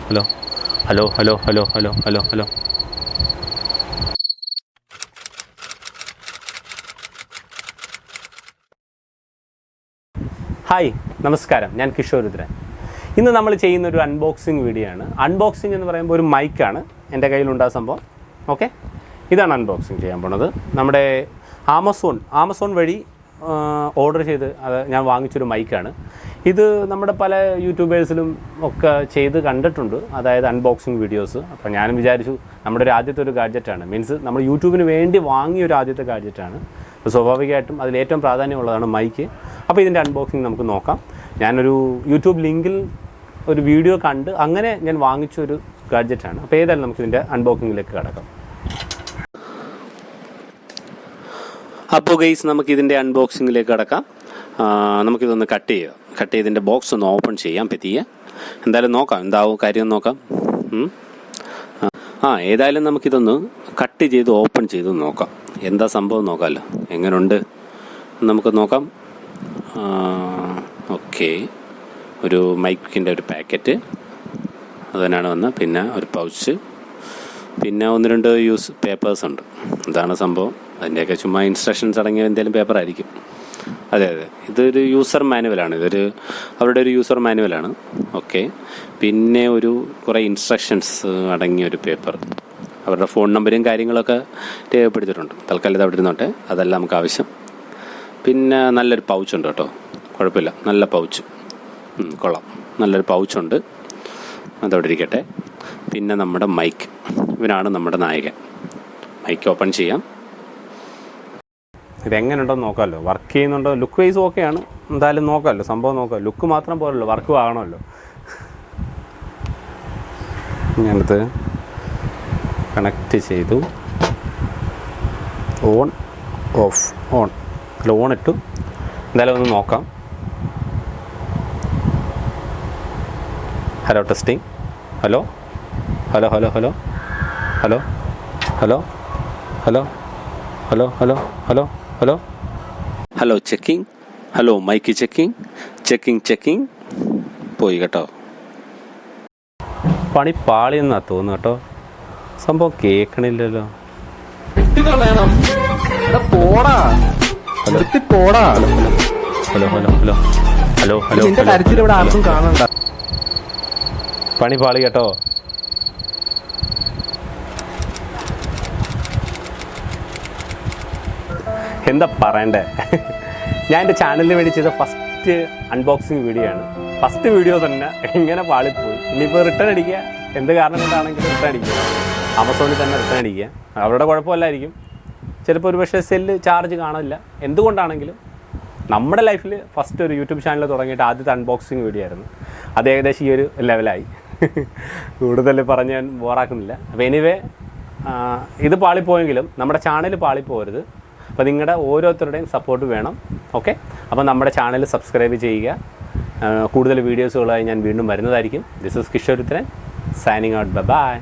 Hello hello hello hello hello hello hello. Hi, നമസ്കാരം. ഞാൻ കിഷോ രുദ്രൻ. ഇന്ന് നമ്മൾ ചെയ്യുന്നൊരു അൺബോക്സിങ് വീഡിയോ ആണ്. അൺബോക്സിങ് എന്ന് പറയുമ്പോൾ ഒരു മൈക്കാണ് എൻ്റെ കയ്യിലുണ്ടായ സംഭവം. ഓക്കെ, ഇതാണ് അൺബോക്സിങ് ചെയ്യാൻ പോണത്. നമ്മുടെ ആമസോൺ വഴി ഓർഡർ ചെയ്ത് ഞാൻ വാങ്ങിച്ചൊരു മൈക്കാണ് ഇത്. നമ്മുടെ പല യൂട്യൂബേഴ്സിലും ഒക്കെ ചെയ്ത് കണ്ടിട്ടുണ്ട്, അതായത് അൺബോക്സിങ് വീഡിയോസ്. അപ്പോൾ ഞാനും വിചാരിച്ചു നമ്മുടെ ഒരു ആദ്യത്തെ ഒരു ഗാഡ്ജറ്റാണ്, മീൻസ് നമ്മൾ യൂട്യൂബിന് വേണ്ടി വാങ്ങിയ ഒരു ആദ്യത്തെ ഗാഡ്ജറ്റാണ്. അപ്പോൾ സ്വാഭാവികമായിട്ടും അതിലേറ്റവും പ്രാധാന്യമുള്ളതാണ് മൈക്ക്. അപ്പോൾ ഇതിൻ്റെ അൺബോക്സിങ് നമുക്ക് നോക്കാം. ഞാനൊരു യൂട്യൂബ് ലിങ്കിൽ ഒരു വീഡിയോ കണ്ട് അങ്ങനെ ഞാൻ വാങ്ങിച്ചൊരു ഗാഡ്ജറ്റാണ്. അപ്പോൾ ഏതായാലും നമുക്കിതിൻ്റെ അൺബോക്സിങ്ങിലേക്ക് കിടക്കാം. അപ്പോൾ ഗൈസ്, നമുക്കിതിൻ്റെ അൺബോക്സിങ്ങിലേക്ക് കിടക്കാം. നമുക്കിതൊന്ന് കട്ട് ചെയ്തിൻ്റെ ബോക്സ് ഒന്ന് ഓപ്പൺ ചെയ്യാം പറ്റിയ. എന്തായാലും നോക്കാം എന്താവും കാര്യം നോക്കാം. ഏതായാലും നമുക്കിതൊന്ന് കട്ട് ചെയ്ത് ഓപ്പൺ ചെയ്ത് നോക്കാം, എന്താ സംഭവം നോക്കാമല്ലോ, എങ്ങനെയുണ്ട് നമുക്ക് നോക്കാം. ഓക്കെ, ഒരു മൈക്കിൻ്റെ ഒരു പാക്കറ്റ് അത് തന്നെയാണ് വന്നത്. പിന്നെ ഒരു പൗച്ച്, പിന്നെ 1-2 യൂസ് പേപ്പേഴ്സ് ഉണ്ട്. ഇതാണ് സംഭവം. അതിൻ്റെയൊക്കെ ചുമ്മാ ഇൻസ്ട്രക്ഷൻസ് അടങ്ങിയ എന്തെങ്കിലും പേപ്പറായിരിക്കും. അതെ, ഇതൊരു യൂസർ മാനുവലാണ്. അവരുടെ ഒരു യൂസർ മാനുവലാണ്. ഓക്കെ, പിന്നെ കുറേ ഇൻസ്ട്രക്ഷൻസ് അടങ്ങിയ ഒരു പേപ്പർ, അവരുടെ ഫോൺ നമ്പരും കാര്യങ്ങളൊക്കെ രേഖപ്പെടുത്തിയിട്ടുണ്ട്. തൽക്കാലം ഇത് അവിടെ ഇരുന്നോട്ടെ, അതല്ല നമുക്ക് ആവശ്യം. പിന്നെ നല്ലൊരു പൗച്ചുണ്ട് കേട്ടോ, കുഴപ്പമില്ല, നല്ല പൗച്ച്, കൊള്ളാം, നല്ലൊരു പൗച്ചുണ്ട്, അതവിടെ ഇരിക്കട്ടെ. പിന്നെ നമ്മുടെ മൈക്ക്, ഇവനാണ് നമ്മുടെ നായകൻ. മൈക്ക് ഓപ്പൺ ചെയ്യാം. ഇതെങ്ങനെയുണ്ടോ നോക്കാമല്ലോ, വർക്ക് ചെയ്യുന്നുണ്ടോ, ലുക്ക് വൈസ് ഓക്കെയാണ്. എന്തായാലും നോക്കാമല്ലോ, സംഭവം നോക്കാം. ലുക്ക് മാത്രം പോരല്ലോ, വർക്ക് ആകണമല്ലോ. ഞാനത് കണക്റ്റ് ചെയ്തു. ഓൺ അല്ല, ഓൺ ഇട്ടു. എന്തായാലും ഒന്ന് നോക്കാം. Hello, testing. Hello hello hello hello hello hello hello hello hello hello hello hello checking. Hello, mic checking. പോയി കേട്ടോ, പണി പാളിയെന്നാ തോന്നുന്നു കേട്ടോ. സംഭവം കേൾക്കണില്ലല്ലോ. പണി പാളി കേട്ടോ. എന്താ പറയണ്ടേ, ഞാൻ എൻ്റെ ചാനലിന് വേണ്ടി ചെയ്ത ഫസ്റ്റ് അൺബോക്സിങ് വീഡിയോ ആണ്. ഫസ്റ്റ് വീഡിയോ തന്നെ എങ്ങനെ പാളിപ്പോയി. ഇനിയിപ്പോൾ റിട്ടേൺ അടിക്കുക, എന്ത് കാരണം കൊണ്ടാണെങ്കിലും റിട്ടേൺ അടിക്കുക. ആമസോണിൽ തന്നെ റിട്ടേൺ അടിക്കുക. അവരുടെ കുഴപ്പമല്ലായിരിക്കും, ചിലപ്പോൾ ഒരു പക്ഷേ സെല്ല് ചാർജ് കാണില്ല. എന്തുകൊണ്ടാണെങ്കിലും നമ്മുടെ ലൈഫിൽ ഫസ്റ്റ് ഒരു യൂട്യൂബ് ചാനൽ തുടങ്ങിയിട്ട് ആദ്യത്തെ അൺബോക്സിങ് വീഡിയോ ആയിരുന്നു. അത് ഏകദേശം ഈ ഒരു ലെവലായി. കൂടുതൽ പറഞ്ഞ് ഞാൻ ബോറാക്കുന്നില്ല. അപ്പോൾ എനിവേ, ഇത് പാളിപ്പോയെങ്കിലും നമ്മുടെ ചാനൽ പാളിപ്പോകരുത്. അപ്പോൾ നിങ്ങളുടെ ഓരോരുത്തരുടെയും സപ്പോർട്ട് വേണം. ഓക്കെ, അപ്പോൾ നമ്മുടെ ചാനൽ സബ്സ്ക്രൈബ് ചെയ്യുക. കൂടുതൽ വീഡിയോസുകളായി ഞാൻ വീണ്ടും വരുന്നതായിരിക്കും. This is Kisho Rudran, signing out. By.